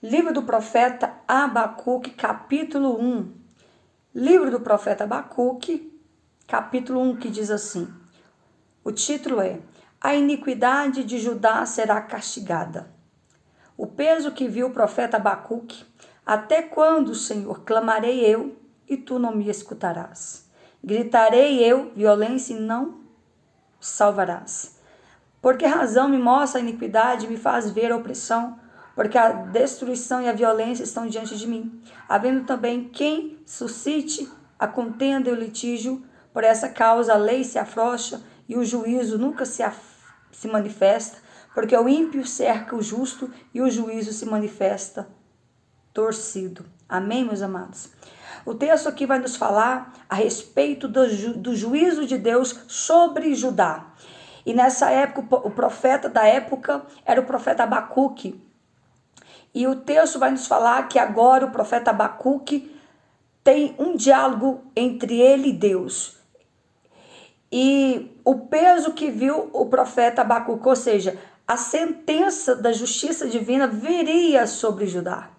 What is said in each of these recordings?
Livro do profeta Abacuque, capítulo 1. Livro do profeta Abacuque, capítulo 1, que diz assim. O título é: A iniquidade de Judá será castigada. O peso que viu o profeta Abacuque: Até quando, Senhor, clamarei eu, e tu não me escutarás? Gritarei eu, violência, e não salvarás. Por que razão me mostra a iniquidade e me faz ver a opressão? Porque a destruição e a violência estão diante de mim, havendo também quem suscite a contenda e o litígio. Por essa causa a lei se afrouxa e o juízo nunca se manifesta, porque o ímpio cerca o justo e o juízo se manifesta torcido. Amém, meus amados? O texto aqui vai nos falar a respeito do juízo de Deus sobre Judá. E nessa época, o profeta da época era o profeta Abacuque. E o texto vai nos falar que agora o profeta Abacuque tem um diálogo entre ele e Deus. E o peso que viu o profeta Abacuque, ou seja, a sentença da justiça divina viria sobre Judá.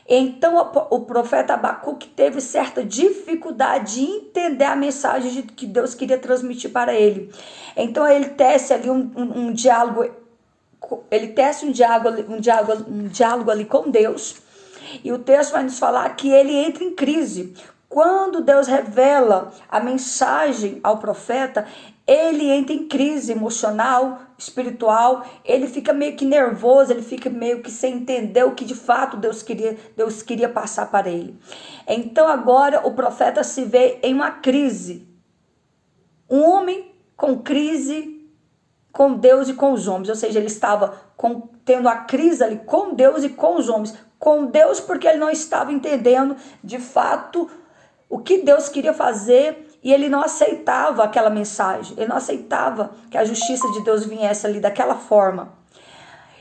Então o profeta Abacuque teve certa dificuldade de entender a mensagem que Deus queria transmitir para ele. Então ele tece ali um diálogo. Ele tece um diálogo ali com Deus. E o texto vai nos falar que ele entra em crise. Quando Deus revela a mensagem ao profeta, ele entra em crise emocional, espiritual, ele fica meio que nervoso, ele fica meio que sem entender o que de fato Deus queria passar para ele. Então agora o profeta se vê em uma crise. Um homem com crise com Deus e com os homens, ou seja, ele estava tendo a crise ali com Deus e com os homens. Com Deus porque ele não estava entendendo de fato o que Deus queria fazer e ele não aceitava aquela mensagem, ele não aceitava que a justiça de Deus viesse ali daquela forma.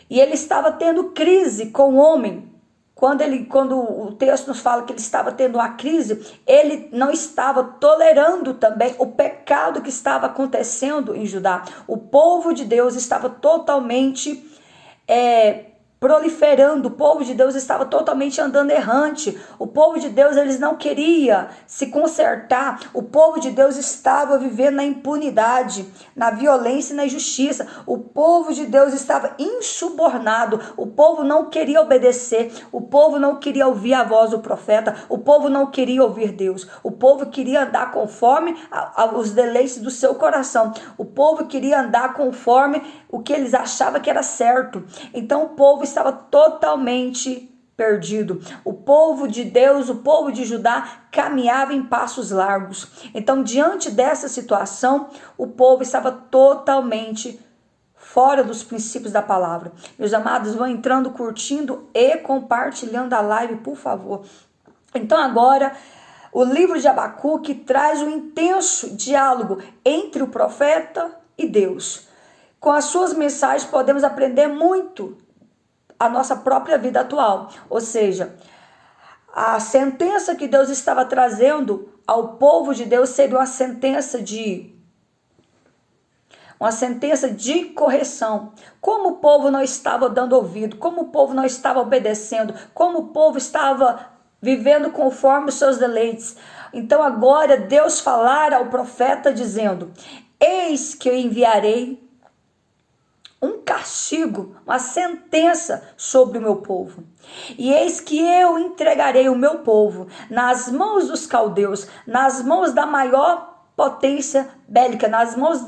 E ele estava tendo crise com o homem. Quando o texto nos fala que ele estava tendo uma crise, ele não estava tolerando também o pecado que estava acontecendo em Judá. O povo de Deus estava totalmente proliferando, o povo de Deus estava totalmente andando errante, o povo de Deus eles não queria se consertar, o povo de Deus estava vivendo na impunidade, na violência e na injustiça, o povo de Deus estava insubornado, o povo não queria obedecer, o povo não queria ouvir a voz do profeta, o povo não queria ouvir Deus, o povo queria andar conforme os deleites do seu coração, o povo queria andar conforme o que eles achavam que era certo. Então o povo estava totalmente perdido. O povo de Deus, o povo de Judá caminhava em passos largos. Então, diante dessa situação, o povo estava totalmente fora dos princípios da palavra. Meus amados, vão entrando, curtindo e compartilhando a live, por favor. Então agora, o livro de Abacuque traz um intenso diálogo entre o profeta e Deus. Com as suas mensagens podemos aprender muito a nossa própria vida atual. Ou seja, a sentença que Deus estava trazendo ao povo de Deus seria uma sentença de correção. Como o povo não estava dando ouvido, como o povo não estava obedecendo, como o povo estava vivendo conforme os seus deleites. Então agora Deus falara ao profeta dizendo: Eis que eu enviarei um castigo, uma sentença sobre o meu povo. E eis que eu entregarei o meu povo nas mãos dos caldeus, nas mãos da maior potência bélica, nas mãos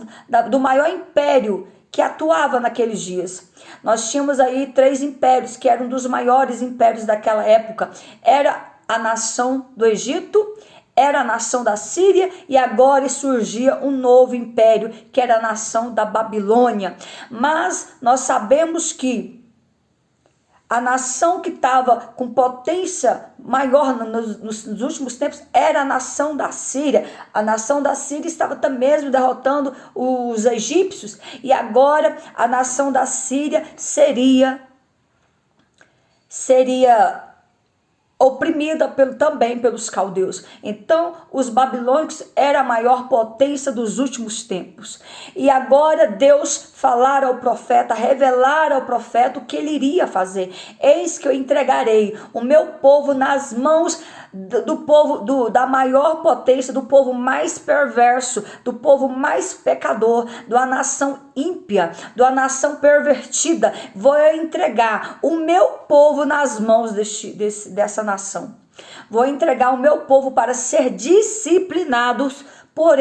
do maior império que atuava naqueles dias. Nós tínhamos aí 3 impérios, que eram dos maiores impérios daquela época. Era a nação do Egito, era a nação da Síria e agora surgia um novo império, que era a nação da Babilônia. Mas nós sabemos que a nação que estava com potência maior nos últimos tempos era a nação da Síria. A nação da Síria estava também mesmo derrotando os egípcios e agora a nação da Síria seria oprimida também pelos caldeus. Então, os babilônicos eram a maior potência dos últimos tempos. E agora Deus falara ao profeta, revelara ao profeta o que ele iria fazer. Eis que eu entregarei o meu povo nas mãos do povo da maior potência, do povo mais perverso, do povo mais pecador, da nação ímpia, da nação pervertida. Vou entregar o meu povo nas mãos dessa nação. Vou entregar o meu povo para ser disciplinados por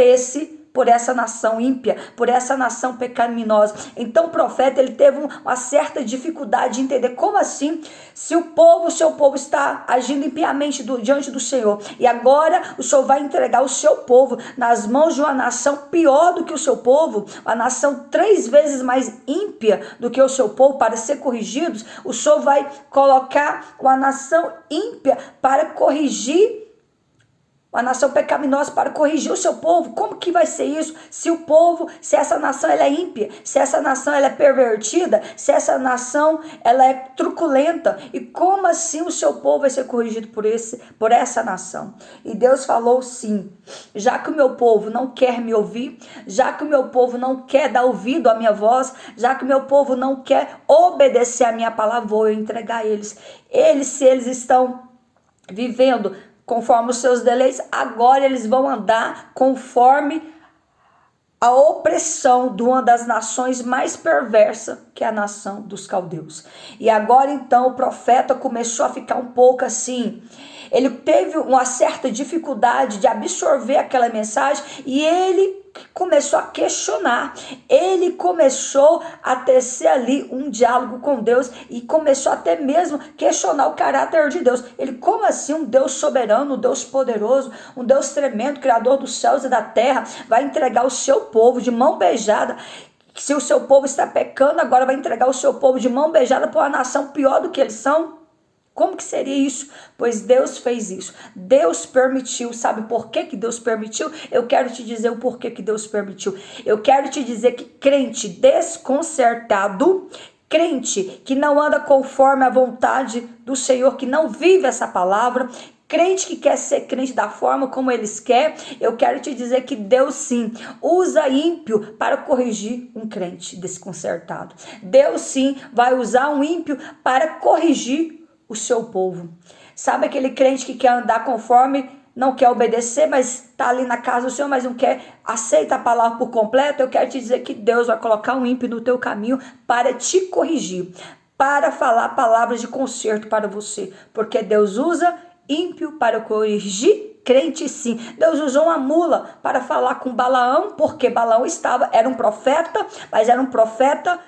essa nação ímpia, por essa nação pecaminosa. Então o profeta, ele teve uma certa dificuldade de entender como assim, se o seu povo está agindo impiamente diante do Senhor, e agora o Senhor vai entregar o seu povo nas mãos de uma nação pior do que o seu povo, uma nação 3 vezes mais ímpia do que o seu povo, para ser corrigidos. O Senhor vai colocar uma nação ímpia para corrigir, uma nação pecaminosa para corrigir o seu povo. Como que vai ser isso? Se essa nação ela é ímpia, se essa nação ela é pervertida, se essa nação ela é truculenta, e como assim o seu povo vai ser corrigido por essa nação? E Deus falou sim, já que o meu povo não quer me ouvir, já que o meu povo não quer dar ouvido à minha voz, já que o meu povo não quer obedecer à minha palavra, vou entregar eles. Se eles estão vivendo conforme os seus deleites, agora eles vão andar conforme a opressão de uma das nações mais perversas, que é a nação dos caldeus. E agora então o profeta começou a ficar um pouco assim, ele teve uma certa dificuldade de absorver aquela mensagem, e ele começou a questionar, ele começou a tecer ali um diálogo com Deus, e começou até mesmo questionar o caráter de Deus. Ele, como assim um Deus soberano, um Deus poderoso, um Deus tremendo, criador dos céus e da terra, vai entregar o seu povo de mão beijada? Se o seu povo está pecando, agora vai entregar o seu povo de mão beijada para uma nação pior do que eles são? Como que seria isso? Pois Deus fez isso. Deus permitiu. Sabe por que Deus permitiu? Eu quero te dizer o porquê que Deus permitiu. Eu quero te dizer que crente desconcertado, crente que não anda conforme a vontade do Senhor, que não vive essa palavra, crente que quer ser crente da forma como eles querem, eu quero te dizer que Deus sim usa ímpio para corrigir um crente desconcertado. Deus sim vai usar um ímpio para corrigir o seu povo. Sabe aquele crente que quer andar conforme, não quer obedecer, mas está ali na casa do Senhor, mas não quer, aceita a palavra por completo? Eu quero te dizer que Deus vai colocar um ímpio no teu caminho para te corrigir, para falar palavras de conserto para você, porque Deus usa ímpio para corrigir crente sim. Deus usou uma mula para falar com Balaão, porque Balaão era um profeta, mas era um profeta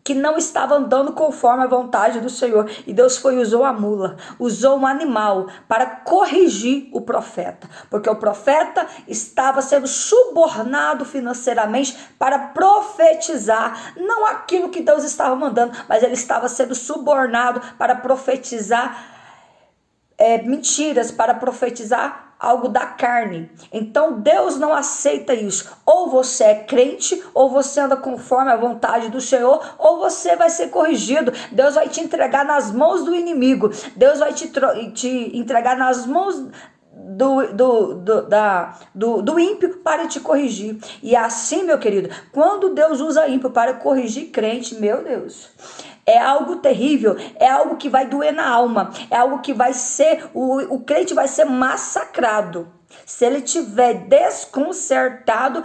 que não estava andando conforme a vontade do Senhor. E Deus usou a mula, usou um animal para corrigir o profeta. Porque o profeta estava sendo subornado financeiramente para profetizar, não aquilo que Deus estava mandando, mas ele estava sendo subornado para profetizar mentiras, para profetizar algo da carne. Então Deus não aceita isso. Ou você é crente, ou você anda conforme a vontade do Senhor, ou você vai ser corrigido. Deus vai te entregar nas mãos do inimigo. Deus vai te entregar nas mãos do ímpio para te corrigir. E assim, meu querido, quando Deus usa ímpio para corrigir crente, meu Deus, é algo terrível, é algo que vai doer na alma, é algo que vai ser, o crente vai ser massacrado. Se ele tiver desconcertado,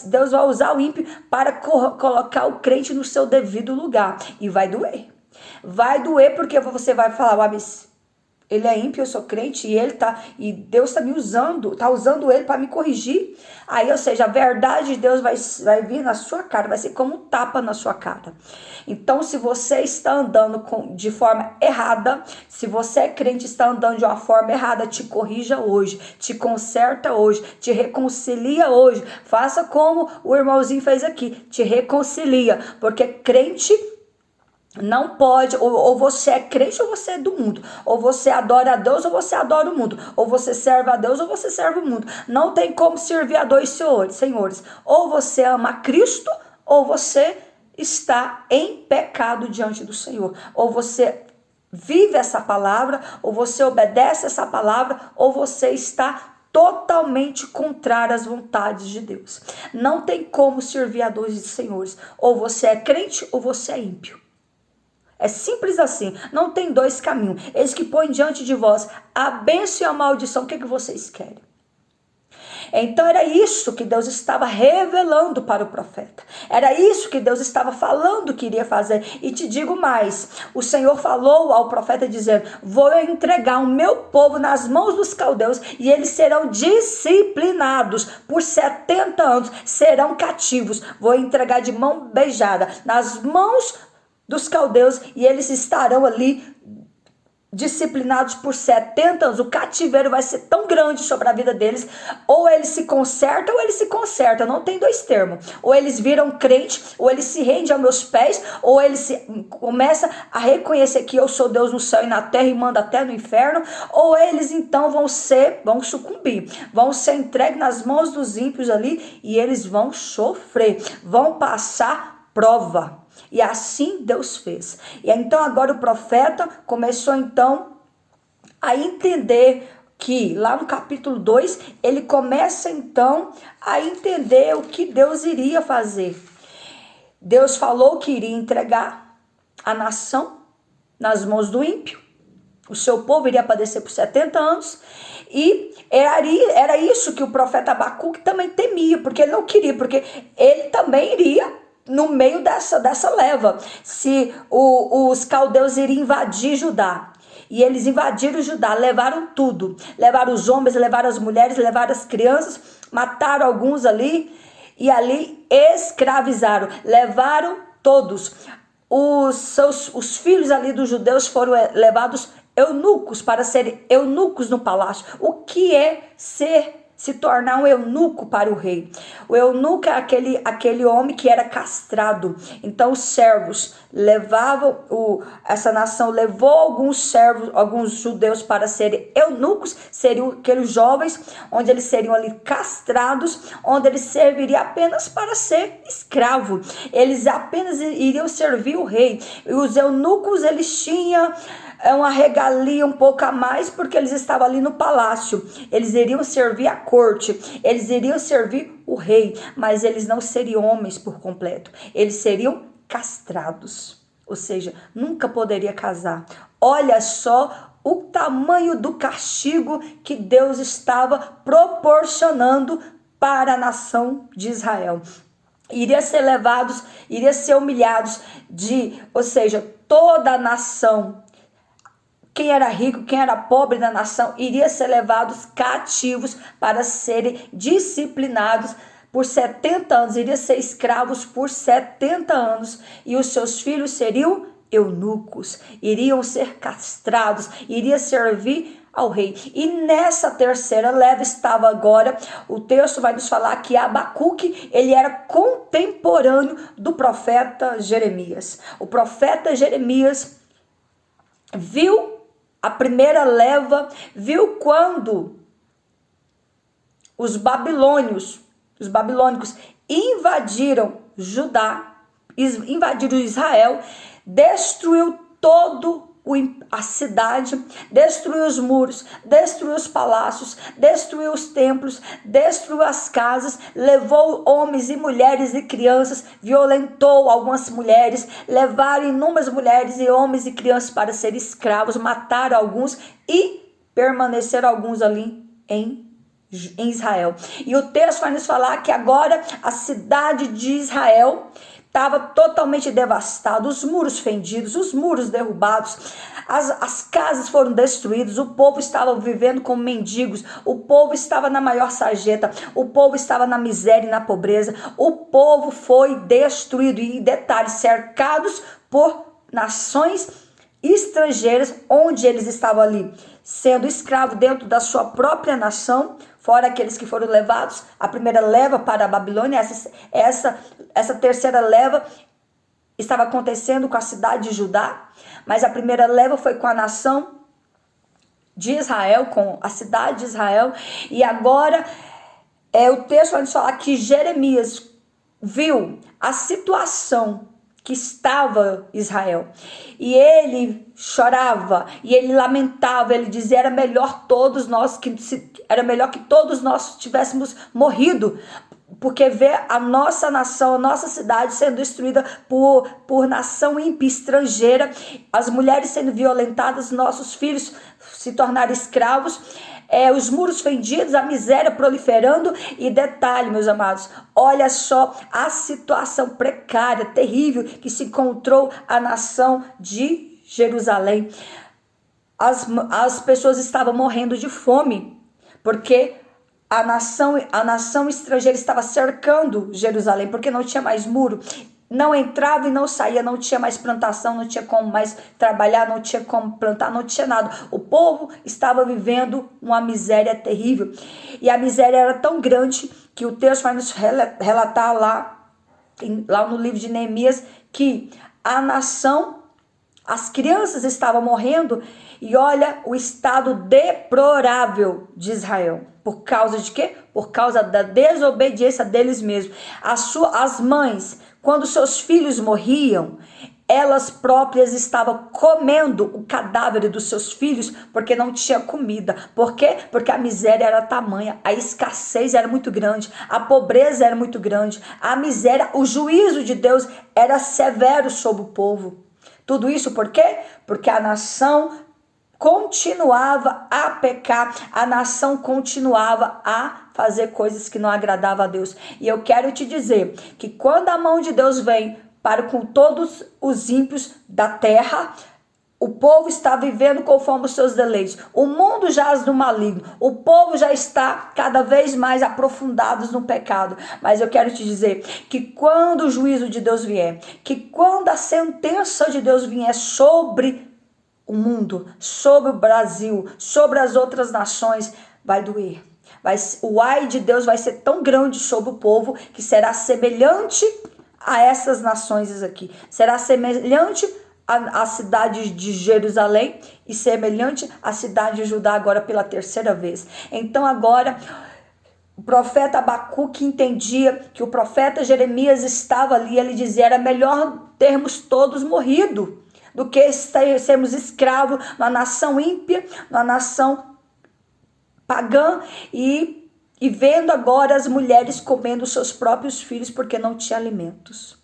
Deus vai usar o ímpio para colocar o crente no seu devido lugar. E vai doer. Vai doer porque você vai falar, mas ele é ímpio, eu sou crente, e Deus está me usando, está usando ele para me corrigir. Aí, ou seja, a verdade de Deus vai vir na sua cara, vai ser como um tapa na sua cara. Então, se você está andando de forma errada, se você é crente e está andando de uma forma errada, te corrija hoje, te conserta hoje, te reconcilia hoje. Faça como o irmãozinho fez aqui, te reconcilia, porque crente não pode, ou você é crente ou você é do mundo, ou você adora a Deus ou você adora o mundo, ou você serve a Deus ou você serve o mundo. Não tem como servir a dois senhores. Ou você ama a Cristo ou você está em pecado diante do Senhor, ou você vive essa palavra, ou você obedece essa palavra, ou você está totalmente contrário às vontades de Deus. Não tem como servir a dois senhores. Ou você é crente ou você é ímpio. É simples assim. Não tem dois caminhos. Eles que põem diante de vós a bênção e a maldição. O que vocês querem? Então era isso que Deus estava revelando para o profeta. Era isso que Deus estava falando que iria fazer. E te digo mais, o Senhor falou ao profeta dizendo: vou entregar o meu povo nas mãos dos caldeus e eles serão disciplinados por 70 anos, serão cativos. Vou entregar de mão beijada nas mãos dos caldeus e eles estarão ali disciplinados por 70 anos. O cativeiro vai ser tão grande sobre a vida deles. Ou eles se consertam ou eles se consertam. Não tem dois termos. Ou eles viram crente, ou eles se rendem aos meus pés, ou eles começam a reconhecer que eu sou Deus no céu e na terra e mando até no inferno. Ou eles então vão sucumbir, vão ser entregues nas mãos dos ímpios ali e eles vão sofrer, vão passar prova. E assim Deus fez. E então agora o profeta começou então a entender que lá no capítulo 2, ele começa então a entender o que Deus iria fazer. Deus falou que iria entregar a nação nas mãos do ímpio. O seu povo iria padecer por 70 anos. E era isso que o profeta Abacuque também temia, porque ele não queria, porque ele também iria no meio dessa leva. Se os caldeus iriam invadir Judá. E eles invadiram Judá, levaram tudo. Levaram os homens, levaram as mulheres, levaram as crianças, mataram alguns ali e ali escravizaram. Levaram todos. Os filhos ali dos judeus foram levados eunucos para serem eunucos no palácio. O que é se tornar um eunuco para o rei? O eunuco é aquele homem que era castrado. Então os servos levavam, essa nação levou alguns servos, alguns judeus para serem eunucos, seriam aqueles jovens, onde eles seriam ali castrados, onde eles serviriam apenas para ser escravo. Eles apenas iriam servir o rei. E os eunucos, eles tinham uma regalia um pouco a mais, porque eles estavam ali no palácio. Eles iriam servir a corte, eles iriam servir o rei, mas eles não seriam homens por completo. Eles seriam castrados, ou seja, nunca poderia casar. Olha só o tamanho do castigo que Deus estava proporcionando para a nação de Israel. Iria ser levados, iria ser humilhados, ou seja, toda a nação. Quem era rico, quem era pobre da nação, iria ser levados cativos para serem disciplinados por 70 anos. Iria ser escravos por 70 anos. E os seus filhos seriam eunucos. Iriam ser castrados. Iria servir ao rei. E nessa terceira leva estava agora, o texto vai nos falar que Abacuque, ele era contemporâneo do profeta Jeremias. O profeta Jeremias viu a primeira leva, viu quando os babilônicos invadiram Judá, invadiram Israel, destruiu a cidade, destruiu os muros, destruiu os palácios, destruiu os templos, destruiu as casas, levou homens e mulheres e crianças, violentou algumas mulheres, levaram inúmeras mulheres e homens e crianças para serem escravos, mataram alguns e permaneceram alguns ali em Israel. E o texto vai nos falar que agora a cidade de Israel estava totalmente devastada, os muros fendidos, os muros derrubados, as casas foram destruídas, o povo estava vivendo como mendigos, o povo estava na maior sarjeta, o povo estava na miséria e na pobreza, o povo foi destruído, e detalhe, cercados por nações estrangeiras, onde eles estavam ali, sendo escravos dentro da sua própria nação, fora aqueles que foram levados, a primeira leva para a Babilônia. Essa terceira leva estava acontecendo com a cidade de Judá, mas a primeira leva foi com a nação de Israel, com a cidade de Israel. E agora o texto vai nos falar que Jeremias viu a situação que estava Israel. E ele chorava, e ele lamentava, ele dizia, era melhor que todos nós tivéssemos morrido, porque ver a nossa nação, a nossa cidade sendo destruída por nação ímpia, estrangeira, as mulheres sendo violentadas, nossos filhos se tornarem escravos, os muros fendidos, a miséria proliferando. E detalhe, meus amados, olha só a situação precária, terrível que se encontrou a nação de Jerusalém. As pessoas estavam morrendo de fome, porque a nação estrangeira estava cercando Jerusalém, porque não tinha mais muro, não entrava e não saía, não tinha mais plantação, não tinha como mais trabalhar, não tinha como plantar, não tinha nada. O povo estava vivendo uma miséria terrível, e a miséria era tão grande que o texto vai nos relatar lá no livro de Neemias, que a nação, as crianças estavam morrendo, e olha o estado deplorável de Israel. Por causa de quê? Por causa da desobediência deles mesmos. As mães, quando seus filhos morriam, elas próprias estavam comendo o cadáver dos seus filhos, porque não tinha comida. Por quê? Porque a miséria era tamanha, a escassez era muito grande, a pobreza era muito grande, a miséria, o juízo de Deus era severo sobre o povo. Tudo isso por quê? Porque a nação continuava a pecar, a nação continuava a fazer coisas que não agradavam a Deus. E eu quero te dizer que quando a mão de Deus vem para com todos os ímpios da terra, o povo está vivendo conforme os seus deleites. O mundo jaz no maligno. O povo já está cada vez mais aprofundados no pecado. Mas eu quero te dizer que quando o juízo de Deus vier, que quando a sentença de Deus vier sobre o mundo, sobre o Brasil, sobre as outras nações, vai doer. O ai de Deus vai ser tão grande sobre o povo que será semelhante a essas nações aqui. Será semelhante à cidade de Jerusalém e semelhante à cidade de Judá agora pela terceira vez. Então agora o profeta Abacuque entendia que o profeta Jeremias estava ali. Ele dizia, era melhor termos todos morrido do que sermos escravos na nação ímpia, na nação pagã, e vendo agora as mulheres comendo seus próprios filhos porque não tinha alimentos.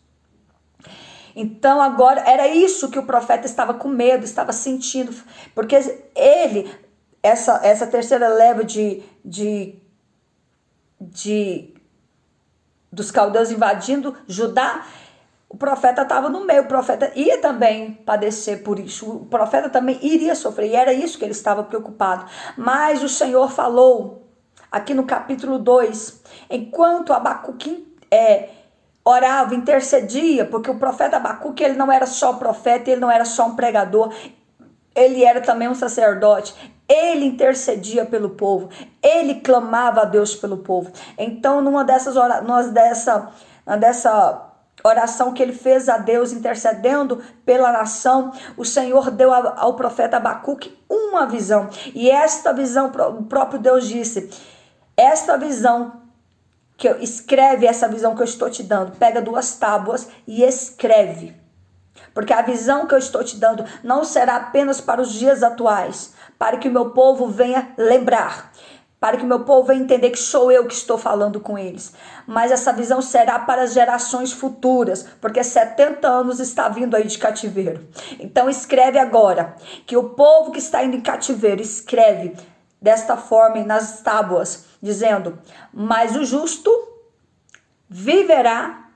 Então agora era isso que o profeta estava com medo, estava sentindo, porque ele, essa terceira leva dos caldeus invadindo Judá, o profeta estava no meio, o profeta ia também padecer por isso, o profeta também iria sofrer, e era isso que ele estava preocupado. Mas o Senhor falou, aqui no capítulo 2, enquanto Abacuque orava, intercedia, porque o profeta Abacuque, ele não era só profeta, ele não era só um pregador, ele era também um sacerdote. Ele intercedia pelo povo, ele clamava a Deus pelo povo. Então, numa dessa oração que ele fez a Deus, intercedendo pela nação, o Senhor deu ao profeta Abacuque uma visão. E esta visão, o próprio Deus disse, escreve essa visão que eu estou te dando. Pega 2 tábuas e escreve. Porque a visão que eu estou te dando não será apenas para os dias atuais, para que o meu povo venha lembrar, para que o meu povo venha entender que sou eu que estou falando com eles. Mas essa visão será para as gerações futuras, porque 70 anos está vindo aí de cativeiro. Então escreve agora, que o povo que está indo em cativeiro, escreve desta forma nas tábuas, dizendo, mas o justo viverá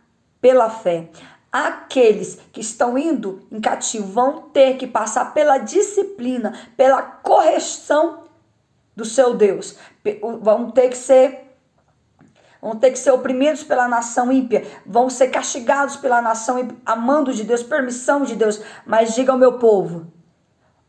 pela fé. Aqueles que estão indo em cativo vão ter que passar pela disciplina, pela correção do seu Deus. Vão ter que ser oprimidos pela nação ímpia, vão ser castigados pela nação ímpia, amando de Deus, permissão de Deus. Mas diga ao meu povo,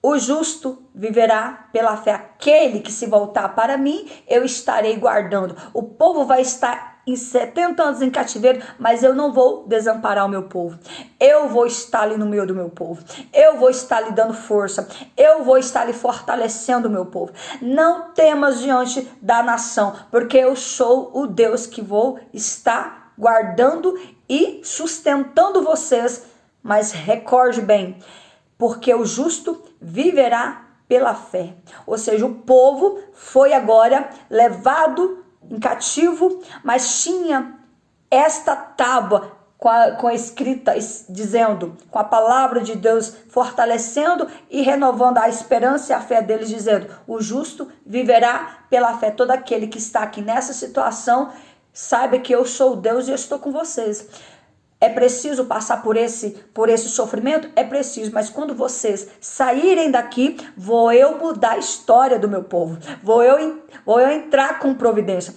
o justo viverá pela fé. Aquele que se voltar para mim, eu estarei guardando. O povo vai estar em 70 anos em cativeiro, mas eu não vou desamparar o meu povo. Eu vou estar ali no meio do meu povo. Eu vou estar lhe dando força. Eu vou estar lhe fortalecendo o meu povo. Não temas diante da nação, porque eu sou o Deus que vou estar guardando e sustentando vocês Mas recorde bem, porque o justo viverá pela fé. Ou seja, o povo foi agora levado em cativo, mas tinha esta tábua com a escrita dizendo, com a palavra de Deus fortalecendo e renovando a esperança e a fé deles, dizendo: o justo viverá pela fé. Todo aquele que está aqui nessa situação, saiba que eu sou Deus e eu estou com vocês. É preciso passar por esse sofrimento? É preciso, mas quando vocês saírem daqui, vou eu mudar a história do meu povo. Vou eu entrar com providência.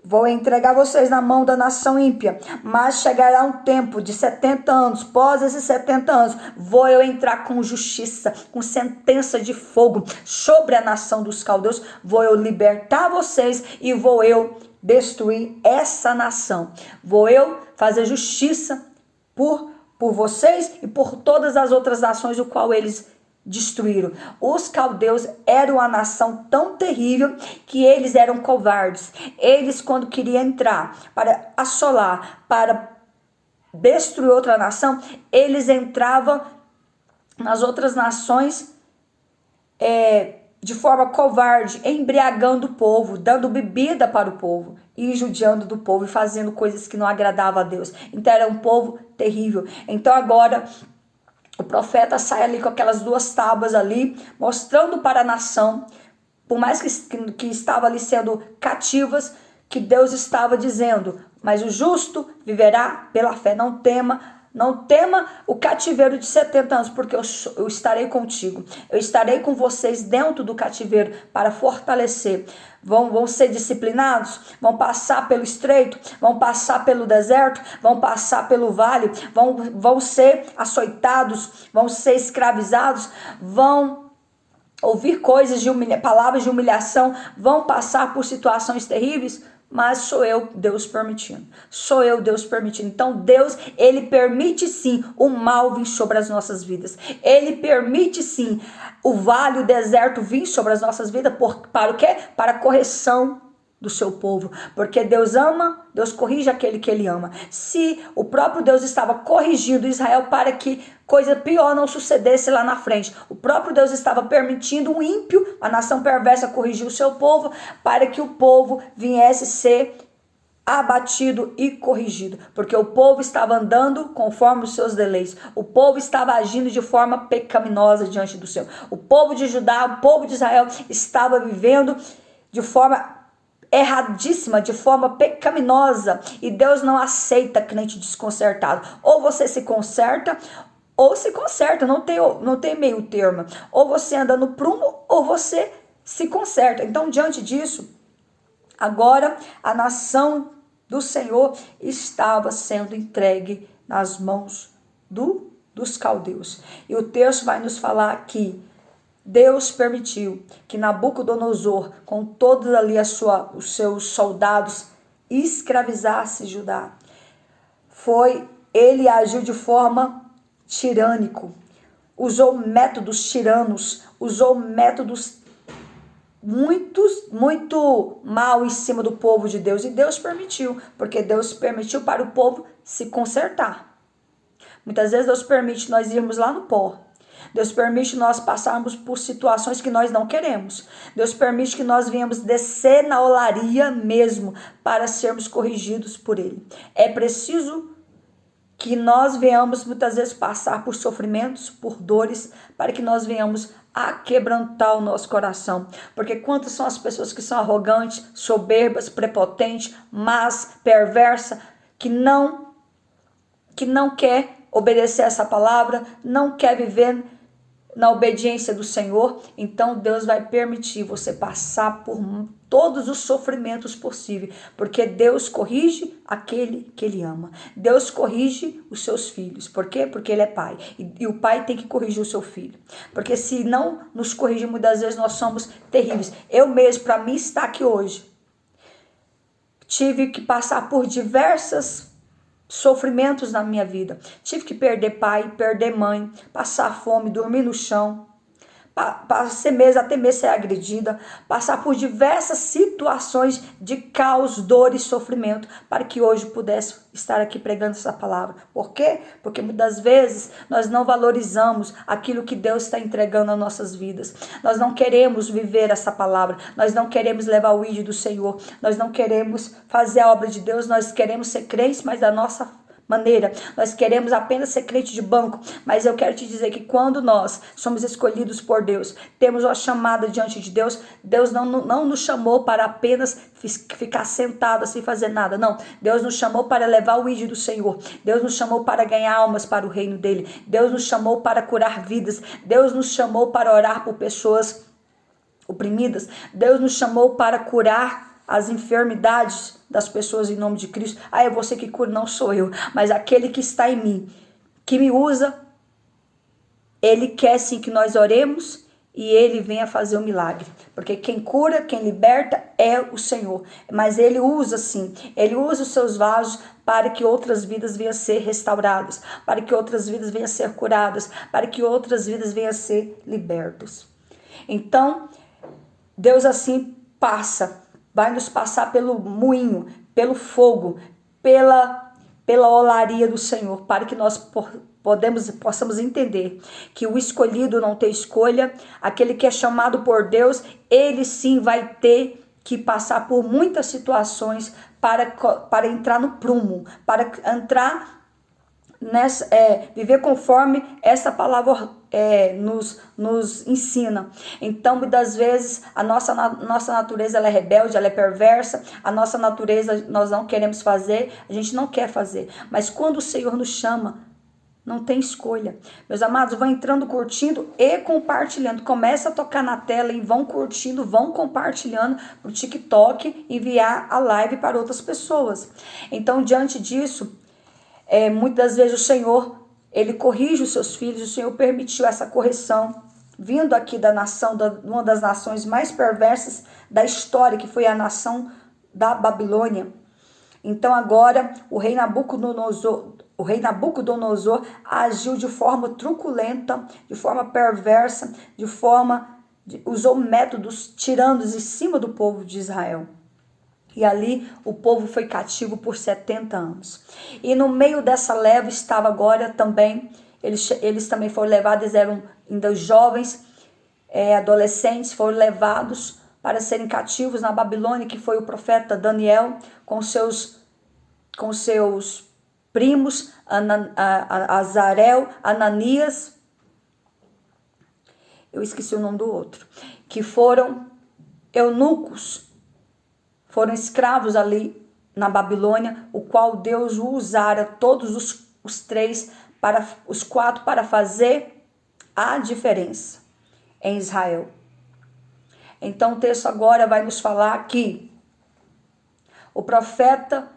Vou entregar vocês na mão da nação ímpia, mas chegará um tempo de 70 anos, pós esses 70 anos, vou eu entrar com justiça, com sentença de fogo sobre a nação dos caldeus, vou eu libertar vocês e vou eu destruir essa nação. Vou eu fazer justiça por vocês e por todas as outras nações o qual eles destruíram. Os caldeus eram uma nação tão terrível que eles eram covardes. Eles, quando queriam entrar para assolar, para destruir outra nação, eles entravam nas outras nações de forma covarde, embriagando o povo, dando bebida para o povo e judiando do povo e fazendo coisas que não agradavam a Deus. Então era um povo terrível. Então agora o profeta sai ali com aquelas duas tábuas ali, mostrando para a nação, por mais que estava ali sendo cativas, que Deus estava dizendo: mas o justo viverá pela fé. Não tema o cativeiro de 70 anos, porque eu estarei contigo. Eu estarei com vocês dentro do cativeiro para fortalecer. Vão ser disciplinados, vão passar pelo estreito, vão passar pelo deserto, vão passar pelo vale, vão ser açoitados, vão ser escravizados, vão ouvir palavras de humilhação, vão passar por situações terríveis. Mas sou eu, Deus permitindo. Sou eu, Deus permitindo. Então Deus, Ele permite sim o mal vir sobre as nossas vidas. Ele permite sim o vale, o deserto vir sobre as nossas vidas. Para o quê? Para a correção do seu povo. Porque Deus ama, Deus corrige aquele que Ele ama. Se o próprio Deus estava corrigindo Israel para que coisa pior não sucedesse lá na frente, o próprio Deus estava permitindo um ímpio, a nação perversa, corrigir o seu povo, para que o povo viesse ser abatido e corrigido, porque o povo estava andando conforme os seus deleites, o povo estava agindo de forma pecaminosa diante do Senhor, o povo de Judá, o povo de Israel estava vivendo de forma erradíssima, de forma pecaminosa, e Deus não aceita crente desconcertado. Ou você se conserta, ou se conserta, não tem meio termo. Ou você anda no prumo, ou você se conserta. Então, diante disso, agora a nação do Senhor estava sendo entregue nas mãos dos caldeus. E o texto vai nos falar que Deus permitiu que Nabucodonosor, com todos ali os seus soldados, escravizasse Judá. Ele agiu de forma tirânico, usou métodos tiranos, usou métodos muito mal em cima do povo de Deus. E Deus permitiu, porque Deus permitiu para o povo se consertar. Muitas vezes Deus permite nós irmos lá no pó. Deus permite nós passarmos por situações que nós não queremos. Deus permite que nós venhamos descer na olaria mesmo para sermos corrigidos por Ele. É preciso que nós venhamos muitas vezes passar por sofrimentos, por dores, para que nós venhamos a quebrantar o nosso coração. Porque quantas são as pessoas que são arrogantes, soberbas, prepotentes, más, perversas, que não quer obedecer essa palavra, não quer viver na obediência do Senhor. Então Deus vai permitir você passar por todos os sofrimentos possíveis, porque Deus corrige aquele que Ele ama. Deus corrige os seus filhos. Por quê? Porque Ele é pai, e o pai tem que corrigir o seu filho, porque se não nos corrigir, muitas vezes nós somos terríveis. Eu mesmo, para mim estar aqui hoje, tive que passar por diversas sofrimentos na minha vida. Tive que perder pai, perder mãe, passar fome, dormir no chão, até mesmo ser agredida, passar por diversas situações de caos, dor e sofrimento, para que hoje pudesse estar aqui pregando essa palavra. Por quê? Porque muitas vezes nós não valorizamos aquilo que Deus está entregando às nossas vidas. Nós não queremos viver essa palavra, nós não queremos levar o ID do Senhor, nós não queremos fazer a obra de Deus, nós queremos ser crentes, mas da nossa maneira, nós queremos apenas ser crente de banco, mas eu quero te dizer que quando nós somos escolhidos por Deus, temos uma chamada diante de Deus, Deus não nos chamou para apenas ficar sentado sem fazer nada, não, Deus nos chamou para levar o ID do Senhor, Deus nos chamou para ganhar almas para o reino dele, Deus nos chamou para curar vidas, Deus nos chamou para orar por pessoas oprimidas, Deus nos chamou para curar as enfermidades das pessoas em nome de Cristo. É você que cura, não sou eu, mas aquele que está em mim, que me usa, ele quer sim que nós oremos e ele venha fazer o milagre, porque quem cura, quem liberta é o Senhor, mas ele usa sim, ele usa os seus vasos para que outras vidas venham a ser restauradas, para que outras vidas venham a ser curadas, para que outras vidas venham a ser libertas. Então, Deus assim vai nos passar pelo moinho, pelo fogo, pela olaria do Senhor, para que nós possamos entender que o escolhido não tem escolha, aquele que é chamado por Deus, ele sim vai ter que passar por muitas situações para entrar no prumo, para entrar viver conforme essa palavra nos ensina. Então, muitas vezes, a nossa natureza ela é rebelde, ela é perversa, a nossa natureza nós não queremos fazer, a gente não quer fazer. Mas quando o Senhor nos chama, não tem escolha. Meus amados, vão entrando, curtindo e compartilhando. Começa a tocar na tela e vão curtindo, vão compartilhando no TikTok, enviar a live para outras pessoas. Então, diante disso, muitas vezes o Senhor, ele corrige os seus filhos, o Senhor permitiu essa correção, vindo aqui da nação, uma das nações mais perversas da história, que foi a nação da Babilônia. Então agora o rei Nabucodonosor agiu de forma truculenta, de forma perversa, usou métodos tirando-os em cima do povo de Israel. E ali o povo foi cativo por 70 anos. E no meio dessa leva estava agora também, eles também foram levados, eles eram ainda jovens, adolescentes, foram levados para serem cativos na Babilônia, que foi o profeta Daniel, com seus primos, Azarel, Ananias, eu esqueci o nome do outro, que foram eunucos, foram escravos ali na Babilônia, o qual Deus usara todos os quatro para fazer a diferença em Israel. Então o texto agora vai nos falar que o profeta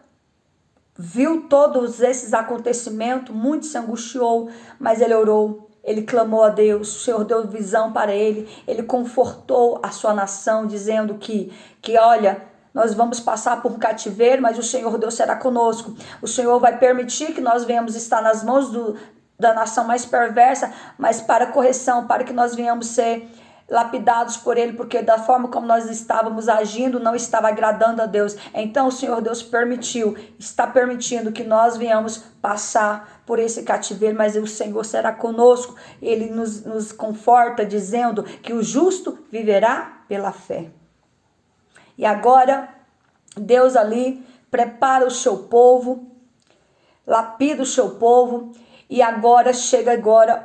viu todos esses acontecimentos, muito se angustiou, mas ele orou, ele clamou a Deus, o Senhor deu visão para ele confortou a sua nação, dizendo que olha, nós vamos passar por um cativeiro, mas o Senhor Deus será conosco. O Senhor vai permitir que nós venhamos estar nas mãos da nação mais perversa, mas para correção, para que nós venhamos ser lapidados por ele, porque da forma como nós estávamos agindo, não estava agradando a Deus. Então o Senhor Deus está permitindo que nós venhamos passar por esse cativeiro, mas o Senhor será conosco. Ele nos conforta, dizendo que o justo viverá pela fé. E agora, Deus ali prepara o seu povo, lapida o seu povo, e agora chega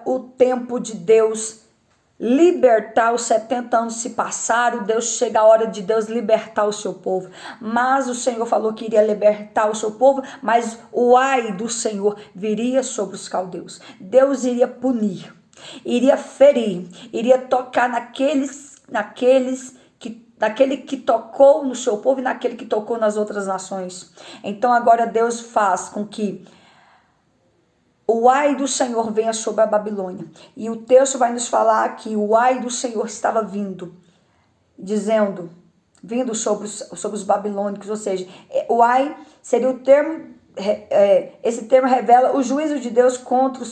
o tempo de Deus libertar. Os 70 anos se passaram, chega a hora de Deus libertar o seu povo. Mas o Senhor falou que iria libertar o seu povo, mas o ai do Senhor viria sobre os caldeus. Deus iria punir, iria ferir, iria tocar naquele que tocou no seu povo e naquele que tocou nas outras nações. Então agora Deus faz com que o ai do Senhor venha sobre a Babilônia. E o texto vai nos falar que o ai do Senhor estava vindo sobre os babilônicos, ou seja, o ai seria o termo, esse termo revela o juízo de Deus contra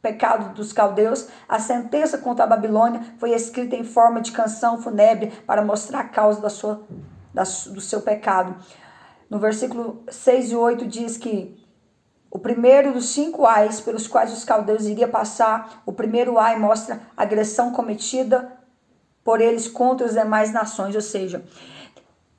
pecado dos caldeus, a sentença contra a Babilônia foi escrita em forma de canção fúnebre para mostrar a causa do seu pecado. No versículo 6 e 8 diz que o primeiro dos 5 ais pelos quais os caldeus iriam passar, o primeiro ai mostra a agressão cometida por eles contra as demais nações, ou seja,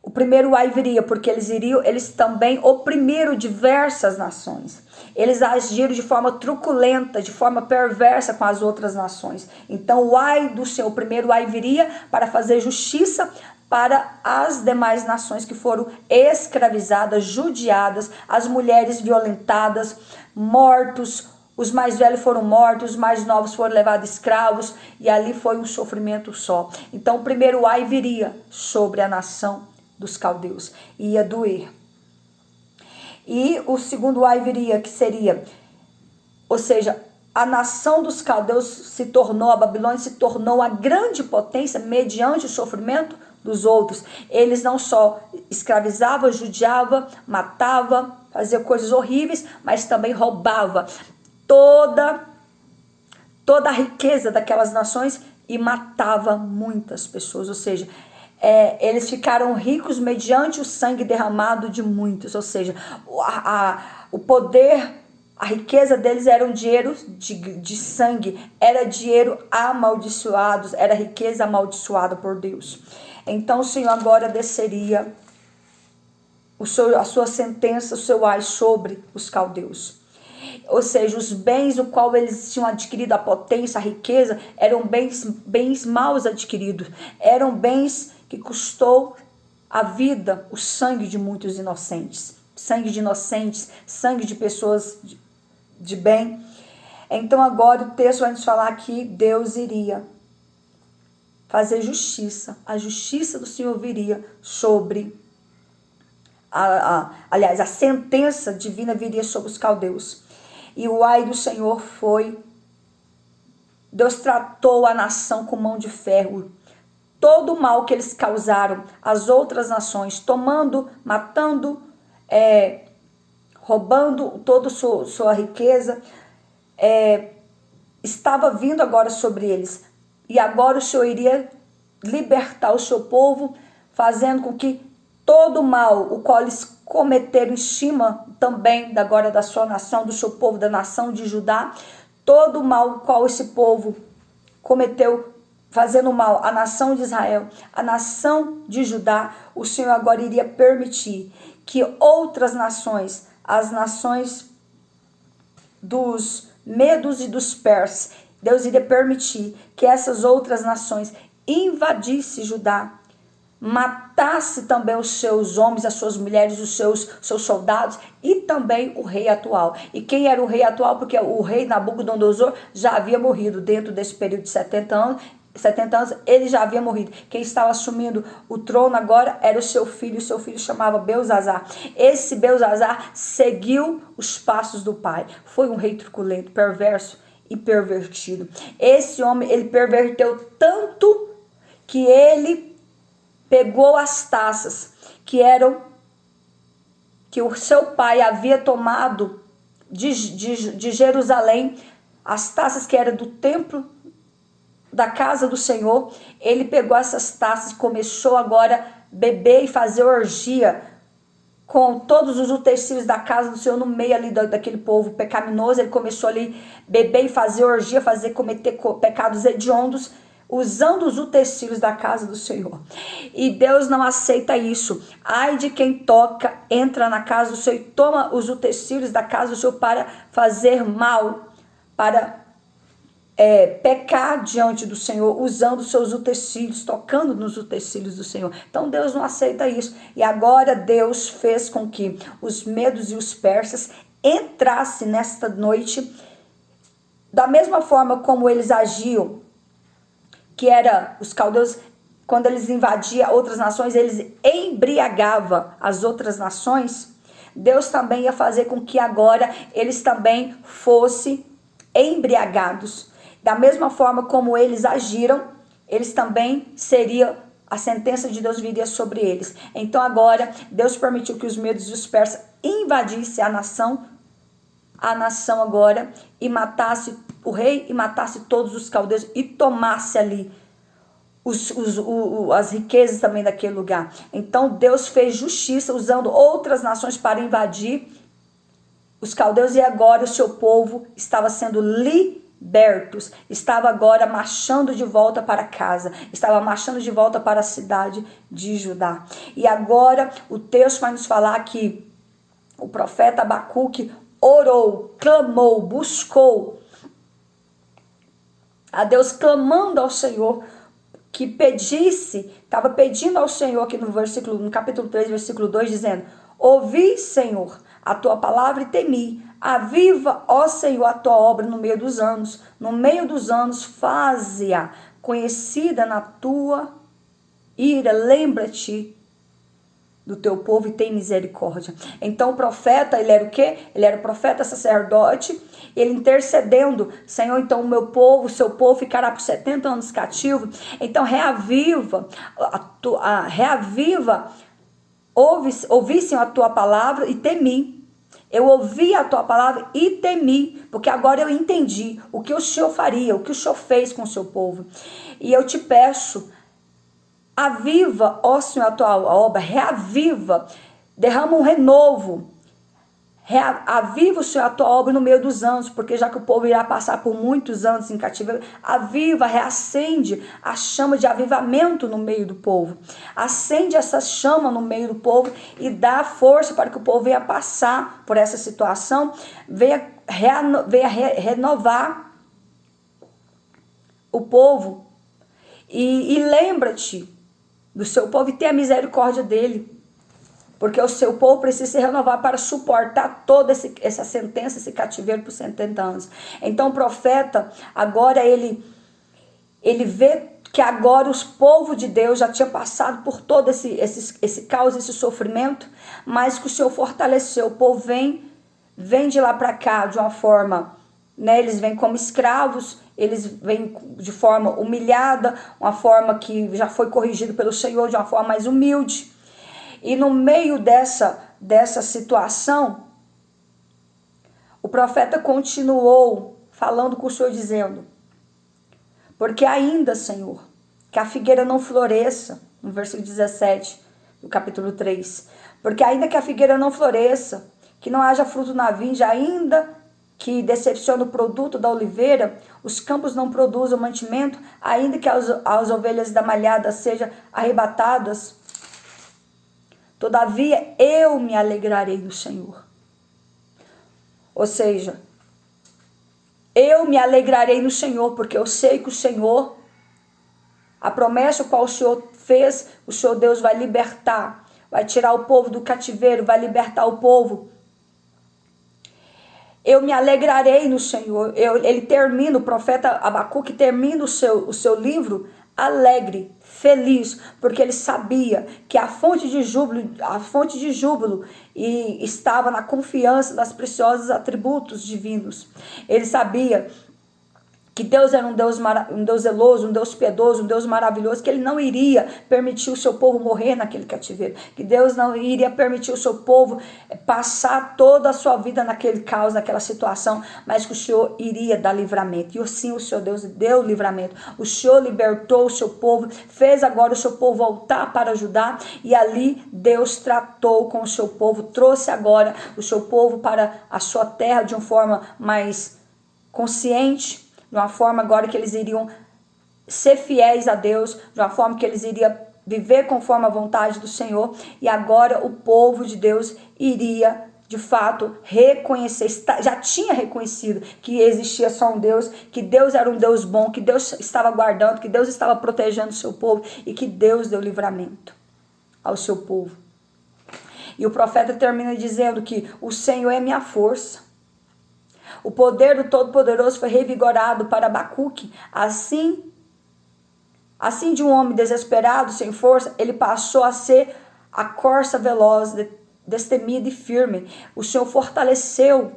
o primeiro ai viria porque eles também oprimiram diversas nações. Eles agiram de forma truculenta, de forma perversa com as outras nações. Então o ai do Senhor, o primeiro ai viria para fazer justiça para as demais nações que foram escravizadas, judiadas, as mulheres violentadas, mortos, os mais velhos foram mortos, os mais novos foram levados escravos, e ali foi um sofrimento só. Então o primeiro ai viria sobre a nação dos caldeus, ia doer. E o segundo ai viria, que seria, ou seja, a nação dos caldeus se tornou, a Babilônia se tornou a grande potência mediante o sofrimento dos outros. Eles não só escravizavam, judiavam, matavam, faziam coisas horríveis, mas também roubavam toda a riqueza daquelas nações e matava muitas pessoas, ou seja, eles ficaram ricos mediante o sangue derramado de muitos, ou seja, o poder, a riqueza deles era um dinheiro de sangue, era dinheiro amaldiçoado, era riqueza amaldiçoada por Deus. Então o Senhor agora desceria a sua sentença, o seu ai sobre os caldeus. Ou seja, os bens o qual eles tinham adquirido, a potência, a riqueza, eram bens maus adquiridos, eram bens que custou a vida, o sangue de muitos inocentes, sangue de pessoas de bem. Então agora o texto vai nos falar que Deus iria fazer justiça, a justiça do Senhor viria sobre, aliás, a sentença divina viria sobre os caldeus. E o ai do Senhor foi, Deus tratou a nação com mão de ferro. Todo o mal que eles causaram às outras nações, tomando, matando, roubando toda a sua riqueza, estava vindo agora sobre eles. E agora o Senhor iria libertar o seu povo, fazendo com que todo o mal, o qual eles cometeram em cima também agora da sua nação, do seu povo, da nação de Judá, todo o mal o qual esse povo cometeu, fazendo mal à nação de Israel, à nação de Judá, o Senhor agora iria permitir que outras nações, as nações dos medos e dos persas, Deus iria permitir que essas outras nações invadissem Judá, matasse também os seus homens, as suas mulheres, os seus soldados e também o rei atual. E quem era o rei atual? Porque o rei Nabucodonosor já havia morrido dentro desse período de 70 anos, ele já havia morrido. Quem estava assumindo o trono agora era o seu filho chamava Belzazar. Esse Belzazar seguiu os passos do pai. Foi um rei truculento, perverso e pervertido. Esse homem, ele perverteu tanto que ele pegou as taças que o seu pai havia tomado de Jerusalém, as taças que eram do templo da casa do Senhor. Ele pegou essas taças e começou agora a beber e fazer orgia com todos os utensílios da casa do Senhor no meio ali daquele povo pecaminoso. Ele começou ali a beber e fazer orgia, cometer pecados hediondos, usando os utensílios da casa do Senhor. E Deus não aceita isso. Ai de quem toca, entra na casa do Senhor e toma os utensílios da casa do Senhor para fazer mal, para pecar diante do Senhor, usando os seus utensílios, tocando nos utensílios do Senhor. Então Deus não aceita isso. E agora Deus fez com que os medos e os persas entrassem nesta noite, da mesma forma como eles agiam, que era os caldeus, quando eles invadiam outras nações, eles embriagavam as outras nações. Deus também ia fazer com que agora eles também fossem embriagados. Da mesma forma como eles agiram, eles também seriam, a sentença de Deus viria sobre eles. Então agora Deus permitiu que os medos e os persas invadissem a nação agora e matasse o rei e matasse todos os caldeus e tomasse ali as riquezas também daquele lugar. Então Deus fez justiça usando outras nações para invadir os caldeus, e agora o seu povo estava sendo libertos, estava agora marchando de volta para casa, estava marchando de volta para a cidade de Judá. E agora o texto vai nos falar que o profeta Abacuque orou, clamou, buscou a Deus, clamando ao Senhor que pedisse, estava pedindo ao Senhor aqui no capítulo 3, versículo 2, dizendo: ouvi, Senhor, a tua palavra e temi. Aviva, ó Senhor, a tua obra no meio dos anos, faze-a conhecida na tua ira, lembra-te do teu povo e tem misericórdia. Então o profeta, ele era o quê? Ele era o profeta sacerdote, ele intercedendo: Senhor, então o seu povo ficará por 70 anos cativo, então reaviva, ouvissem a tua palavra e temi. Eu ouvi a tua palavra e temi, porque agora eu entendi o que o Senhor faria, o que o Senhor fez com o seu povo. E eu te peço, aviva, ó Senhor, a tua obra, reaviva, derrama um renovo, aviva, o Senhor, a tua obra no meio dos anos, porque já que o povo irá passar por muitos anos em cativeiro, aviva, reacende a chama de avivamento no meio do povo, acende essa chama no meio do povo e dá força para que o povo venha passar por essa situação, venha renovar o povo, e lembra-te do seu povo e tenha misericórdia dele, porque o seu povo precisa se renovar para suportar toda essa sentença, esse cativeiro por 70 anos. Então o profeta, agora ele vê que agora os povos de Deus já tinham passado por todo esse caos, esse sofrimento, mas que o Senhor fortaleceu. O povo vem de lá para cá de uma forma, né, eles vêm como escravos, eles vêm de forma humilhada, uma forma que já foi corrigido pelo Senhor, de uma forma mais humilde. E no meio dessa situação, o profeta continuou falando com o Senhor, dizendo: porque ainda, Senhor, que a figueira não floresça, no versículo 17 do capítulo 3, porque ainda que a figueira não floresça, que não haja fruto na vinde, ainda que decepcione o produto da oliveira, os campos não produzam mantimento, ainda que as ovelhas da malhada sejam arrebatadas, todavia eu me alegrarei no Senhor. Ou seja, eu me alegrarei no Senhor, porque eu sei que o Senhor, a promessa qual o Senhor fez, o Senhor Deus vai libertar, vai tirar o povo do cativeiro, vai libertar o povo. Eu me alegrarei no Senhor. Ele termina, o profeta Abacuque termina o seu livro alegre, feliz, porque ele sabia que a fonte de júbilo estava na confiança das preciosos atributos divinos. Ele sabia que Deus era um Deus zeloso, um Deus piedoso, um Deus maravilhoso, que ele não iria permitir o seu povo morrer naquele cativeiro, que Deus não iria permitir o seu povo passar toda a sua vida naquele caos, naquela situação, mas que o Senhor iria dar livramento. E assim o Senhor Deus deu livramento. O Senhor libertou o seu povo, fez agora o seu povo voltar para ajudar, e ali Deus tratou com o seu povo, trouxe agora o seu povo para a sua terra de uma forma mais consciente, de uma forma agora que eles iriam ser fiéis a Deus, de uma forma que eles iriam viver conforme a vontade do Senhor, e agora o povo de Deus iria, de fato, reconhecer, já tinha reconhecido que existia só um Deus, que Deus era um Deus bom, que Deus estava guardando, que Deus estava protegendo o seu povo, e que Deus deu livramento ao seu povo. E o profeta termina dizendo que o Senhor é minha força. O poder do Todo-Poderoso foi revigorado para Abacuque. Assim de um homem desesperado, sem força, ele passou a ser a corça veloz, destemida e firme. O Senhor fortaleceu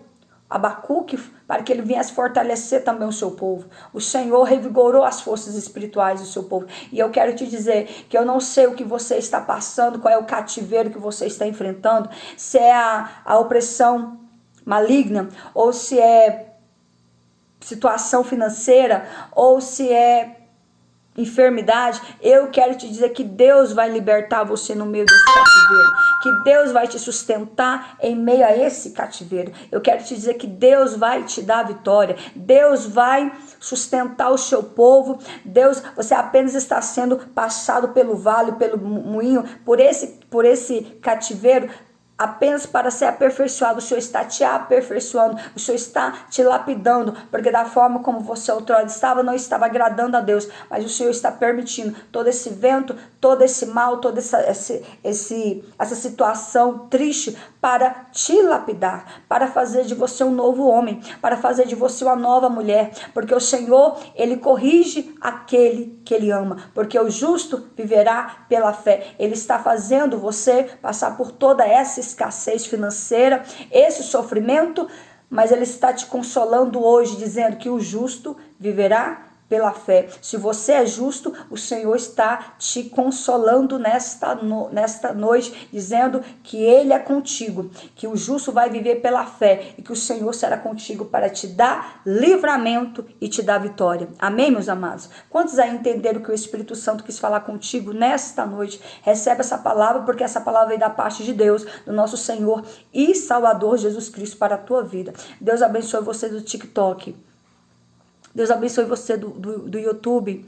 Abacuque para que ele viesse fortalecer também o seu povo. O Senhor revigorou as forças espirituais do seu povo. E eu quero te dizer que eu não sei o que você está passando, qual é o cativeiro que você está enfrentando, se é a opressão maligna, ou se é situação financeira ou se é enfermidade, eu quero te dizer que Deus vai libertar você no meio desse cativeiro, que Deus vai te sustentar em meio a esse cativeiro. Eu quero te dizer que Deus vai te dar vitória, Deus vai sustentar o seu povo. Deus, você apenas está sendo passado pelo vale, pelo moinho, por esse cativeiro, apenas para ser aperfeiçoado. O Senhor está te aperfeiçoando, o Senhor está te lapidando, porque da forma como você outrora estava, não estava agradando a Deus, mas o Senhor está permitindo todo esse vento, todo esse mal, toda essa situação triste para te lapidar, para fazer de você um novo homem, para fazer de você uma nova mulher, porque o Senhor, Ele corrige aquele que Ele ama, porque o justo viverá pela fé. Ele está fazendo você passar por toda essa escassez financeira, esse sofrimento, mas Ele está te consolando hoje, dizendo que o justo viverá pela fé. Se você é justo, o Senhor está te consolando nesta noite, dizendo que Ele é contigo, que o justo vai viver pela fé e que o Senhor será contigo para te dar livramento e te dar vitória. Amém, meus amados? Quantos aí entenderam que o Espírito Santo quis falar contigo nesta noite? Recebe essa palavra, porque essa palavra vem da parte de Deus, do nosso Senhor e Salvador Jesus Cristo para a tua vida. Deus abençoe você do TikTok. Deus abençoe você do YouTube.